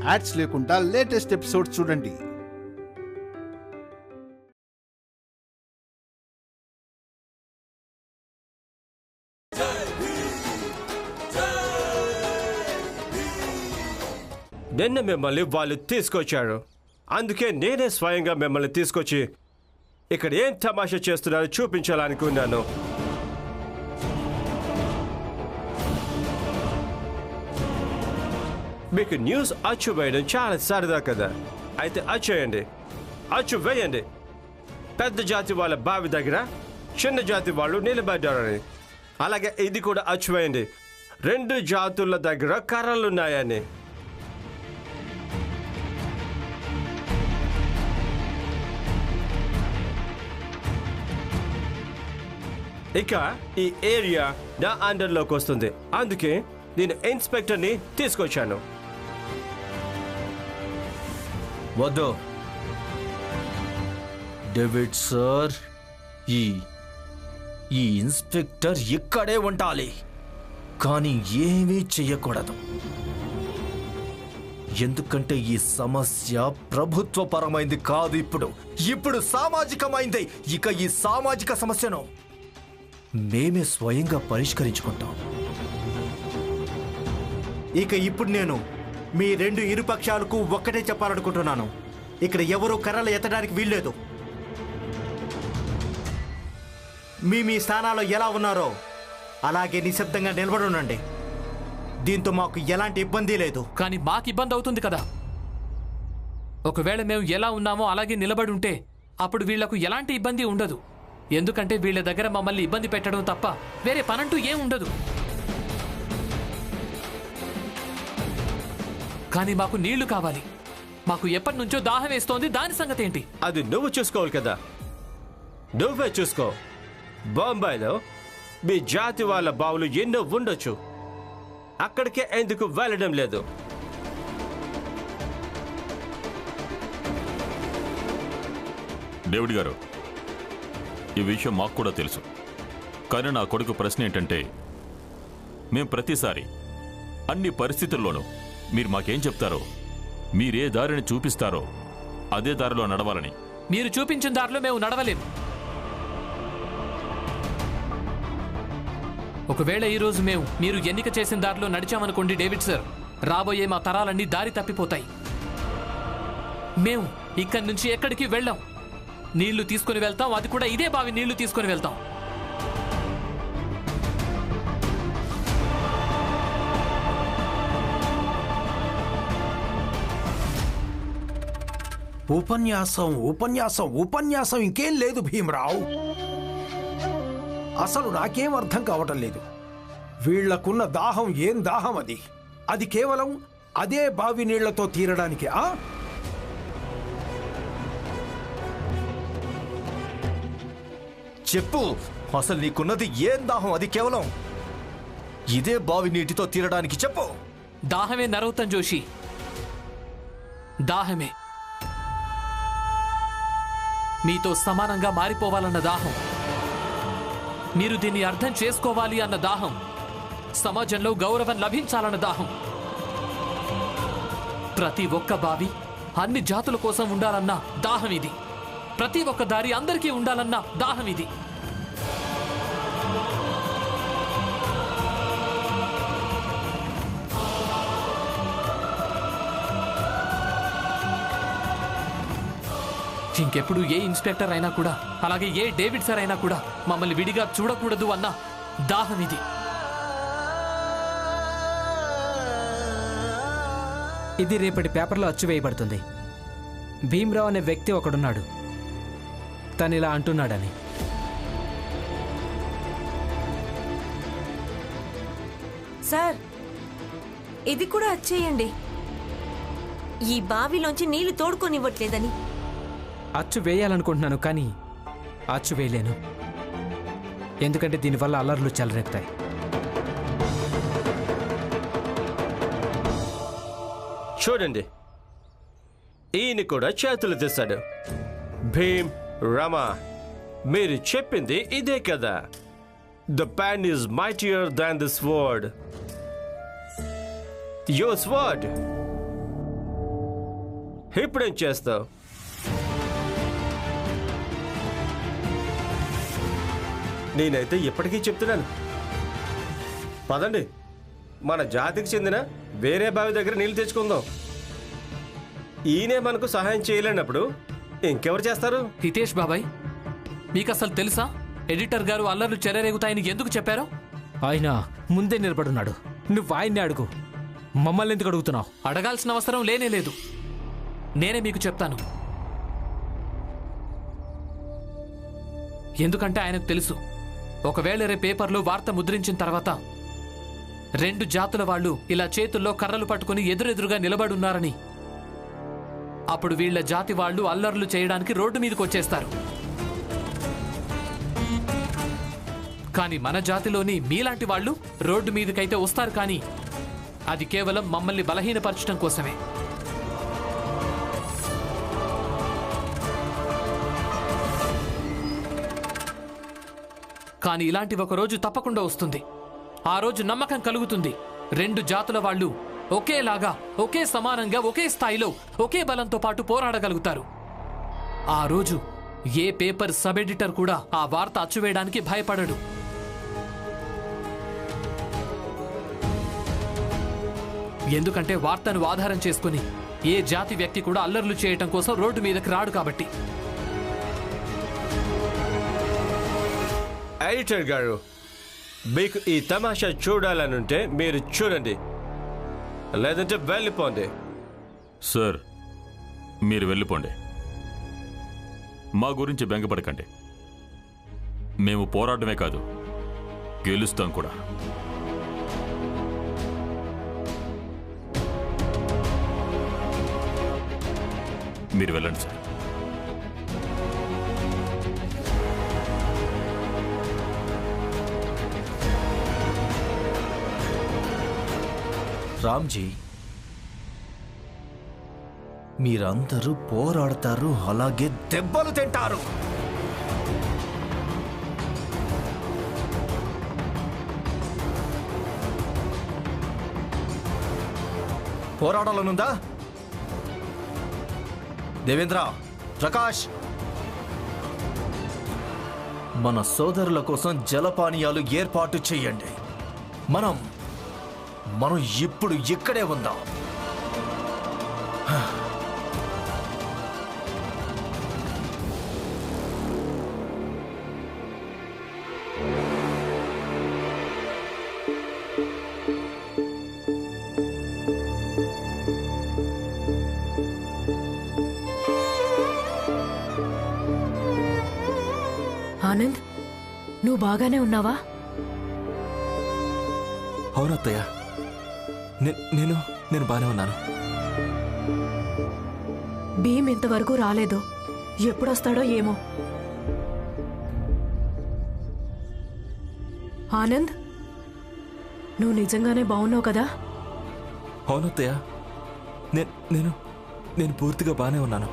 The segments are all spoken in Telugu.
యాడ్స్ లేకుండా లేటెస్ట్ ఎపిసోడ్స్ చూడండి. నిన్న మిమ్మల్ని వాళ్ళు తీసుకొచ్చారు, అందుకే నేనే స్వయంగా మిమ్మల్ని తీసుకొచ్చి ఇక్కడ ఏం తమాషా చేస్తున్నారో చూపించాలనుకున్నాను. మీకు న్యూస్ అచ్చు వేయడం చాలా సరదా కదా, అయితే అచ్చేయండి, అచ్చు వేయండి. పెద్ద జాతి వాళ్ళ బావి దగ్గర చిన్న జాతి వాళ్ళు నిలబడ్డారని, అలాగే ఇది కూడా అచ్చు వేయండి, 2 జాతుల దగ్గర కర్రలున్నాయని. ఇక ఈ ఏరియా నా అండర్లోకి వస్తుంది, అందుకే నేను ఇన్స్పెక్టర్ని తీసుకొచ్చాను. వద్దు డేవిడ్ సార్, ఈ ఇన్స్పెక్టర్ ఇక్కడే ఉండాలి, కానీ ఏమీ చెయ్యకూడదు. ఎందుకంటే ఈ సమస్య ప్రభుత్వపరమైంది కాదు, ఇప్పుడు సామాజికమైంది. ఇక ఈ సామాజిక సమస్యను మేమే స్వయంగా పరిష్కరించుకుంటాం. ఇక ఇప్పుడు నేను మీ 2 ఇరుపక్షాలకు ఒక్కటే చెప్పాలనుకుంటున్నాను, ఇక్కడ ఎవరూ కర్రలు ఎత్తడానికి వీల్లేదు. మీ స్థానాల్లో ఎలా ఉన్నారో అలాగే నిశ్శబ్దంగా నిలబడి ఉండండి. దీంతో మాకు ఎలాంటి ఇబ్బంది లేదు. కానీ మాకు ఇబ్బంది అవుతుంది కదా. ఒకవేళ మేము ఎలా ఉన్నామో అలాగే నిలబడి ఉంటే అప్పుడు వీళ్లకు ఎలాంటి ఇబ్బంది ఉండదు. ఎందుకంటే వీళ్ళ దగ్గర మమ్మల్ని ఇబ్బంది పెట్టడం తప్ప వేరే పనంటూ ఏం ఉండదు. కానీ మాకు నీళ్లు కావాలి. మాకు ఎప్పటి నుంచో దాహం వేస్తోంది, దాని సంగతి ఏంటి? అది నువ్వు చూసుకోవాలి కదా, నువ్వే చూసుకో. బొంబాయిలో మీ జాతి వాళ్ళ బావులు ఎన్నో ఉండొచ్చు, అక్కడికే ఎందుకు వెళ్ళడం లేదు? డేవిడ్ గారు, ఈ విషయం మాకు కూడా తెలుసు. కానీ నా కొడుకు ప్రశ్న ఏంటంటే, మేం ప్రతిసారి అన్ని పరిస్థితుల్లోనూ మీరు మాకేం చెప్తారో, మీరే దారిని చూపిస్తారో అదే దారిలో నడవాలని. మీరు చూపించిన దారిలో మేము నడవలేము. ఒకవేళ ఈరోజు మీరు ఎన్నిక చేసిన దారిలో నడిచామనుకోండి డేవిడ్ సార్, రాబోయే మా తరాలన్నీ దారి తప్పిపోతాయి. మేము ఇక్కడి నుంచి ఎక్కడికి వెళ్ళాం. నీళ్లు తీసుకుని వెళ్తాం, అది కూడా ఇదే బావి నీళ్లు తీసుకుని వెళ్తాం. ఉపన్యాసం ఇంకేం లేదు భీమరావు. అసలు నాకేం అర్థం కావటం లేదు. వీళ్లకున్న దాహం ఏం దాహం అది? అది కేవలం అదే బావి నీళ్లతో తీరడానికి. చెప్పు, అసలు నీకున్నది ఏం దాహం? అది కేవలం ఇదే బావి నీటితో తీరడానికి చెప్పు. దాహమే నరోత్తమ్ జోషి, దాహమే. మీతో సమానంగా మారిపోవాలన్న దాహం, మీరు దీన్ని అర్థం చేసుకోవాలి అన్న దాహం, సమాజంలో గౌరవం లభించాలన్న దాహం. ప్రతి ఒక్క బావి అన్ని జాతుల కోసం ఉండాలన్న దాహం ఇది. ప్రతి ఒక్క దారి అందరికీ ఉండాలన్న దాహం ఇది. ఇంకెప్పుడు ఏ ఇన్స్పెక్టర్ అయినా కూడా, అలాగే ఏ డేవిడ్ సార్ అయినా కూడా మమ్మల్ని విడిగా చూడకూడదు అన్న దాహం ఇది. ఇది రేపటి పేపర్లో అచ్చువేయబడుతుంది. భీమ్రావ్ అనే వ్యక్తి ఒకడున్నాడు, తను ఇలా అంటున్నాడని. సార్, ఇది కూడా అచ్చేయండి. ఈ బావిలోంచి నీళ్లు తోడుకొనివ్వట్లేదని. అచ్చు వేయాలనుకుంటున్నాను, కానీ అచ్చు వేయలేను. ఎందుకంటే దీనివల్ల అల్లర్లు చెలరేగుతాయి. చూడండి, ఈయన కూడా చేతులు తెస్తాడు. భీమ్, రమ, మీరు చెప్పింది ఇదే కదా. The pen is mightier than the sword. Your sword. ఇప్పుడేం చేస్తావు? నేనైతే ఇప్పటికీ చెప్తున్నాను, పదండి మన జాతికి చెందిన వేరే బావి దగ్గర నీళ్ళు తెచ్చుకుందాం. ఈయనే మనకు సహాయం చేయలేనప్పుడు ఇంకెవరు చేస్తారు? హితేష్ బాబాయ్, మీకు అసలు తెలుసా ఎడిటర్ గారు అల్లర్లు చెలరేగుతాయని ఎందుకు చెప్పారో? ఆయన ముందే నిలబడున్నాడు. నువ్వు ఆయన్ని అడుగు, మమ్మల్ని ఎందుకు అడుగుతున్నావు? అడగాల్సిన అవసరం లేనే లేదు. నేనే మీకు చెప్తాను. ఎందుకంటే ఆయనకు తెలుసు, ఒకవేళ రేపు పేపర్లో వార్త ముద్రించిన తర్వాత 2 జాతుల వాళ్ళు ఇలా చేతుల్లో కర్రలు పట్టుకుని ఎదురెదురుగా నిలబడున్నారని, అప్పుడు వీళ్ల జాతి వాళ్ళు అల్లర్లు చేయడానికి రోడ్డు మీదకి వచ్చేస్తారు. కానీ మన జాతిలోని మీలాంటి వాళ్ళు రోడ్డు మీదకైతే వస్తారు, కానీ అది కేవలం మమ్మల్ని బలహీనపరచడం కోసమే. కానీ ఇలాంటి ఒక రోజు తప్పకుండా వస్తుంది. ఆ రోజు నమ్మకం కలుగుతుంది. 2 జాతుల వాళ్ళు ఒకేలాగా, ఒకే సమానంగా, ఒకే స్థాయిలో, ఒకే బలంతో పాటు పోరాడగలుగుతారు. ఆ రోజు ఏ పేపర్ సబ్ ఎడిటర్ కూడా ఆ వార్త అచ్చువేయడానికి భయపడడు. ఎందుకంటే వార్తను ఆధారం చేసుకుని ఏ జాతి వ్యక్తి కూడా అల్లర్లు చేయటం కోసం రోడ్డు మీదకి రాడు కాబట్టి. ఎడిటర్ గారు, మీకు ఈ తమాషా చూడాలనుంటే మీరు చూడండి, లేదంటే వెళ్ళిపోండి. సార్, మీరు వెళ్ళిపోండి. మా గురించి బెంగపడకండి. మేము పోరాడమే కాదు, గెలుస్తాం కూడా. మీరు వెళ్ళండి సార్. రామ్జీ, మీరందరూ పోరాడతారు, అలాగే దెబ్బలు తింటారు. పోరాడాలనుందా? దేవేంద్ర, ప్రకాష్, మన సోదరుల కోసం జలపానీయాలు ఏర్పాటు చేయండి. మనం ఇప్పుడు ఇక్కడే ఉందాం. ఆనంద్, నువ్వు బాగానే ఉన్నావా? అవునత్తయ్య, నేను బానే ఉన్నాను. భీమ్ ఇంతవరకు రాలేదు. ఎప్పుడొస్తాడో ఏమో. ఆనంద్, నువ్వు నిజంగానే బాగున్నావు కదా? అవునత్తయ్య, నేను పూర్తిగా బానే ఉన్నాను.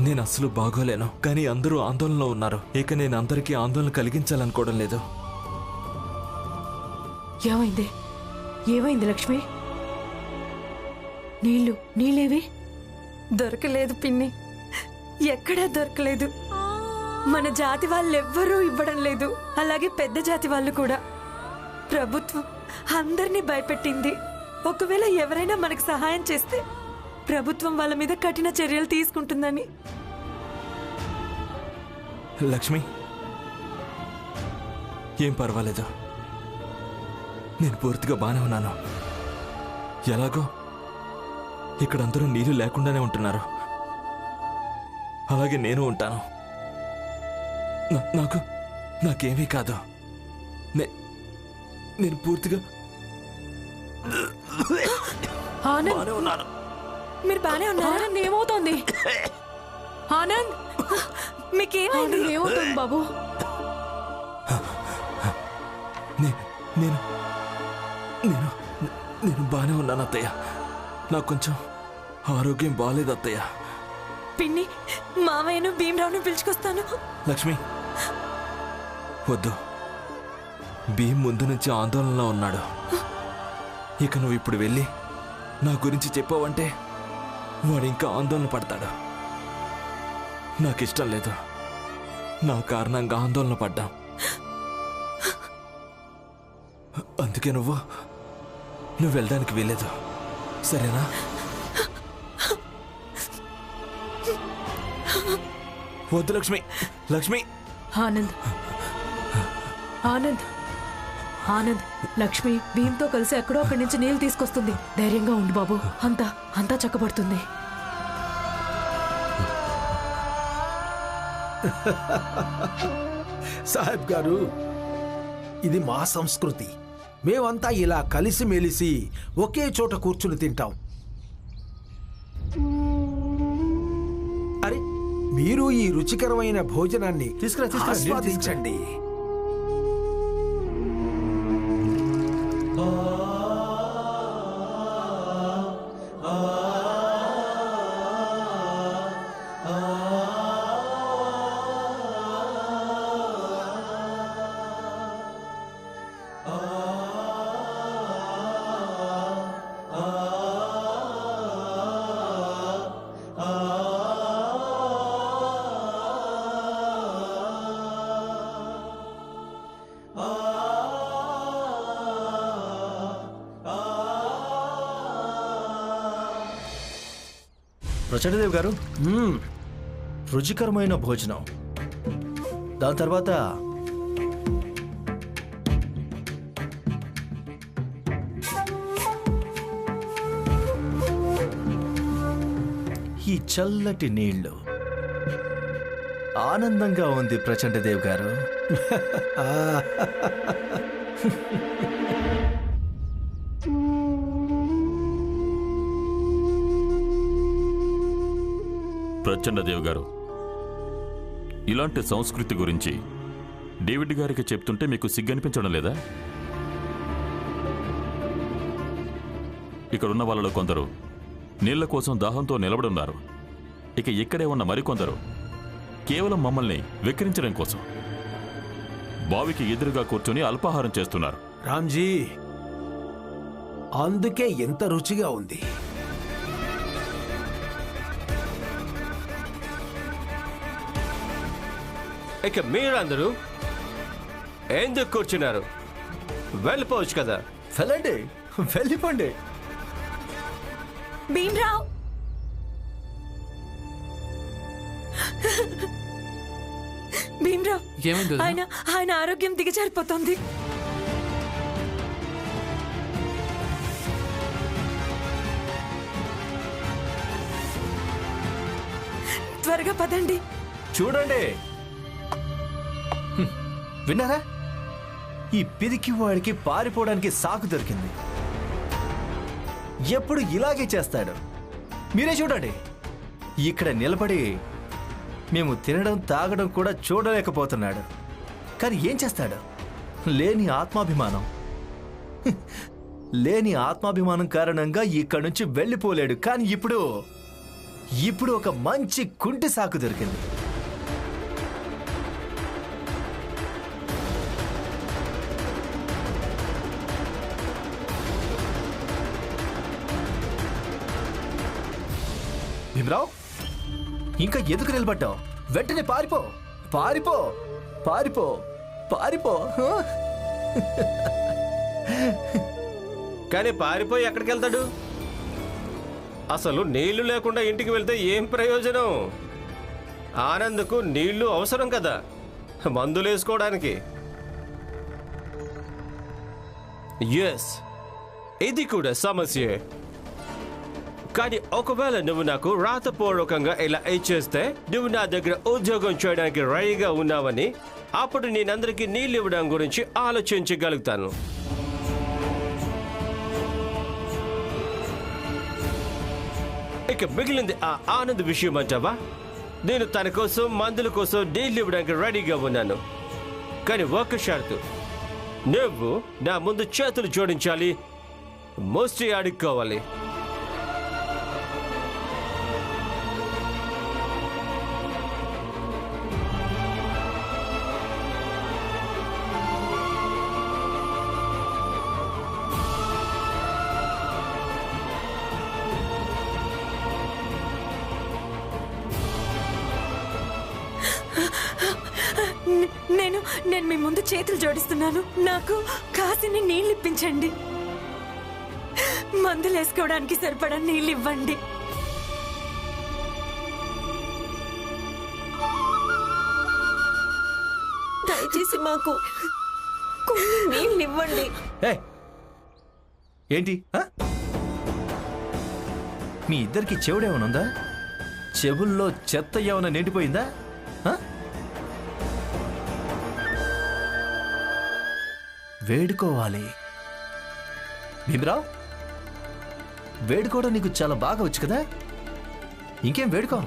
నేను అస్సలు బాగోలేను, కానీ అందరూ ఆందోళనలో ఉన్నారు. ఇక నేను అందరికీ ఆందోళన కలిగించాలనుకోవడం లేదు. ఏమైంది లక్ష్మి? నీళ్ళేవి? దొరకలేదు పిన్ని, ఎక్కడా దొరకలేదు. మన జాతి వాళ్ళెవ్వరూ ఇవ్వడం లేదు. అలాగే పెద్ద జాతి వాళ్ళు కూడా. ప్రభుత్వం అందరినీ భయపెట్టింది. ఒకవేళ ఎవరైనా మనకు సహాయం చేస్తే ప్రభుత్వం వాళ్ళ మీద కఠిన చర్యలు తీసుకుంటుందని. లక్ష్మి, ఏం పర్వాలేదు, నేను పూర్తిగా బానే ఉన్నాను. ఎలాగో ఇక్కడ అందరూ నీళ్లు లేకుండానే ఉంటున్నారు, అలాగే నేను ఉంటాను. నాకేమీ కాదు. నేను పూర్తిగా బానే ఉన్నాను. మీరు బానే ఉన్నారా? ఏమవుతోంది ఆనంద్? మీకేమైంది? ఏమవుతుంది బాబు? నేను బానే ఉన్నాను అత్తయ్య. నాకు కొంచెం ఆరోగ్యం బాగాలేదు అత్తయ్య. పిన్ని, మామయ్యను భీమరావును పిలుచుకొస్తాను. లక్ష్మి, వద్దు. భీమ్ ముందు నుంచి ఆందోళనలో ఉన్నాడు. ఇక నువ్వు ఇప్పుడు వెళ్ళి నా గురించి చెప్పావంటే వాడు ఇంకా ఆందోళన పడతాడు. నాకిష్టం లేదు నా కారణంగా ఆందోళన పడ్డాం. అందుకే నువ్వు వెళ్ళడానికి వీలేదు, సరేనా? వద్దు లక్ష్మి. లక్ష్మి ఆనంద్ ఆనంద్ ఆనంద్ లక్ష్మి భీమ్తో కలిసి ఎక్కడో అక్కడి నుంచి నీళ్లు తీసుకొస్తుంది. ధైర్యంగా ఉండు బాబు, అంతా చక్కబడుతుంది. సాహెబ్ గారు, ఇది మా సంస్కృతి. మేమంతా ఇలా కలిసిమెలిసి ఒకే చోట కూర్చుని తింటాం. అరే, మీరు ఈ రుచికరమైన భోజనాన్ని ఆస్వాదించండి. ప్రచండదేవ్ గారు, రుచికరమైన భోజనం. దాని తర్వాత ఈ చల్లటి నీళ్లు. ఆనందంగా ఉంది ప్రచండదేవ్ గారు. ప్రచండదేవ్ గారు, ఇలాంటి సంస్కృతి గురించి డేవిడ్ గారికి చెప్తుంటే మీకు సిగ్గనిపించడం లేదా? ఇక్కడున్న వాళ్ళలో కొందరు నీళ్ల కోసం దాహంతో నిలబడున్నారు. ఇక ఇక్కడే ఉన్న మరికొందరు కేవలం మమ్మల్ని వెక్కిరించడం కోసం బావికి ఎదురుగా కూర్చొని అల్పాహారం చేస్తున్నారు. రామ్జీ, అందుకే ఎంత రుచిగా ఉంది. ఇక మీరందరూ ఎందుకు కూర్చున్నారు? వెళ్ళిపోవచ్చు కదా. వెళ్ళండి, వెళ్ళిపోండి. భీమ్రావ్, భీమ్రావ్, ఏమైంది? ఆయన ఆరోగ్యం దిగజారిపోతుంది. త్వరగా పదండి. చూడండి, విన్నారా? ఈ పిరికి వాడికి పారిపోవడానికి సాకు దొరికింది. ఎప్పుడు ఇలాగే చేస్తాడు. మీరే చూడండి, ఇక్కడ నిలబడి మేము తినడం తాగడం కూడా చూడలేకపోతున్నాడు. కానీ ఏం చేస్తాడు? లేని ఆత్మాభిమానం కారణంగా ఇక్కడి నుంచి వెళ్ళిపోలేడు. కానీ ఇప్పుడు ఒక మంచి కుంటి సాకు దొరికింది. భీమరావు, ఇంకా ఎందుకు నిలబడ్డావు? వెంటనే పారిపో, పారిపో, పారిపో, పారిపో. కానీ పారిపోయి ఎక్కడికి వెళ్తాడు? అసలు నీళ్లు లేకుండా ఇంటికి వెళ్తే ఏం ప్రయోజనం? ఆనంద్కు నీళ్లు అవసరం కదా, మందులు వేసుకోవడానికి. ఎస్, ఇది కూడా సమస్యే. కానీ ఒకవేళ నువ్వు నాకు రాతపూర్వకంగా ఇలా ఇచ్చేస్తే నువ్వు నా దగ్గర ఉద్యోగం చేయడానికి రెడీగా ఉన్నావని, అప్పుడు నేనందరికీ నీళ్ళు ఇవ్వడం గురించి ఆలోచించగలుగుతాను. ఇక మిగిలింది ఆ ఆనంద్ విషయం అంటావా? నేను తన కోసం మందుల కోసం నీళ్ళు ఇవ్వడానికి రెడీగా ఉన్నాను. కానీ ఒక షరతు, నువ్వు నా ముందు చేతులు జోడించాలి, మోస్ట్రీ అడుక్కోవాలి. నేను మీ ముందు చేతులు జోడిస్తున్నాను. నాకు కాసిని నీళ్ళు ఇప్పించండి. మందులు వేసుకోవడానికి సరిపడా నీళ్ళు ఇవ్వండి. దయచేసి మాకు కొన్ని నీళ్ళు ఇవ్వండి. ఏంటి మీ ఇద్దరికి చెవుడేమనుందా? చెవుల్లో చెత్త ఏమైనా నిండిపోయిందా? వేడుకోవాలి. భీమరావు, వేడుకోవడం నీకు చాలా బాగా వచ్చు కదా, ఇంకేం వేడుకో.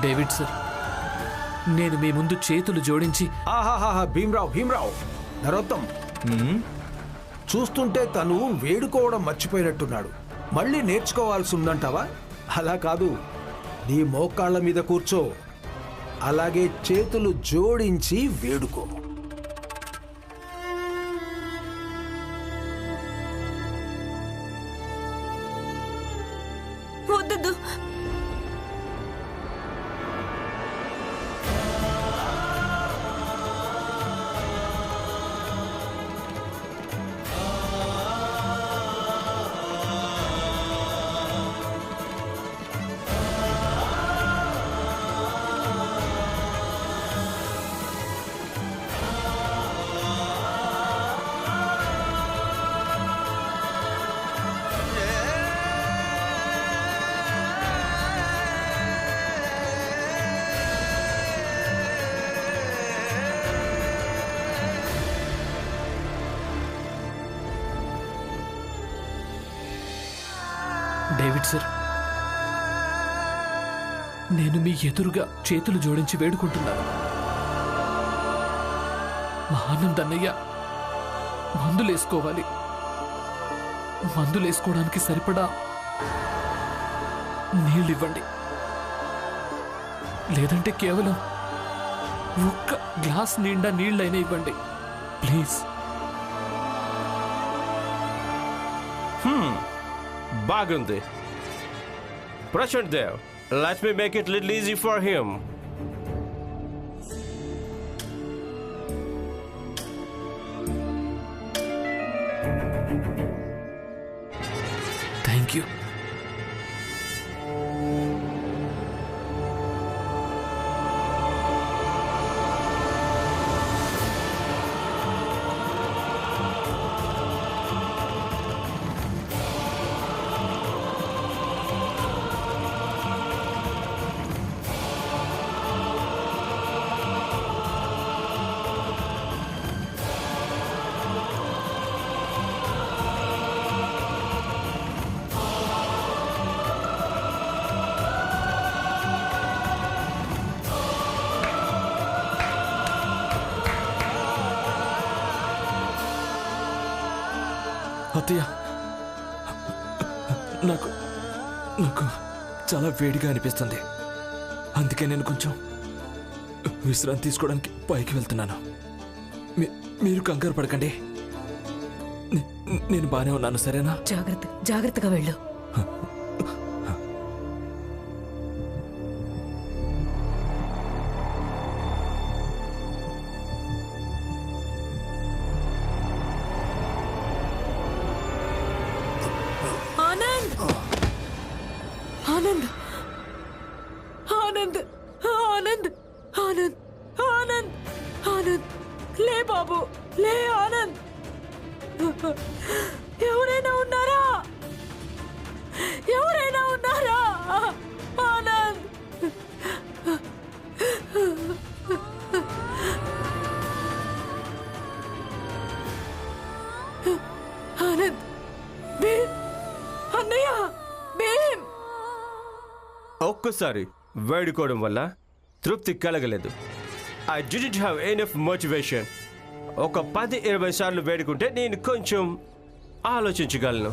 డేవిడ్ సార్, నేను మీ ముందు చేతులు జోడించి ఆహాహా భీమరావు నరోత్తం, చూస్తుంటే తను వేడుకోవడం మర్చిపోయినట్టున్నాడు. మళ్ళీ నేర్చుకోవాల్సి ఉందంటావా? అలా కాదు, నీ మోకాళ్ళ మీద కూర్చో, అలాగే చేతులు జోడించి వేడుకో. వద్దు. డేవిడ్ సార్, నేను మీ ఎదురుగా చేతులు జోడించి వేడుకుంటున్నాను. మా ఆనంద్ అన్నయ్య మందులేసుకోవాలి. మందులేసుకోవడానికి సరిపడా నీళ్ళు ఇవ్వండి. లేదంటే కేవలం ఒక్క గ్లాస్ నిండా నీళ్ళైనా ఇవ్వండి ప్లీజ్. బాగుంది Prashant Dev. Let me make it little easy for him. Thank you. అత్తయ్య, నాకు చాలా వేడిగా అనిపిస్తుంది. అందుకే నేను కొంచెం విశ్రాంతి తీసుకోవడానికి పైకి వెళ్తున్నాను. మీరు కంగారు పడకండి, నేను బానే ఉన్నాను. సరేనా? జాగ్రత్తగా వెళ్ళు. ఆనంద్ ఆనంద్ ఆనంద్ ఆనంద్ ఆనంద్ ఆనంద్ లే బాబు లే. ఆనంద్, ఎవరైనా ఉన్నారా? ఎవరైనా ఉన్నారా? ఆనంద్, ఆనంద్, భీమ్, అన్నయ్య, భీమ్. ఒక్కసారి వేడుకోవడం వల్ల తృప్తి కలగలేదు. I didn't have enough motivation. ఒక 10-20 సార్లు వేడుకుంటే నేను కొంచెం ఆలోచించగలను.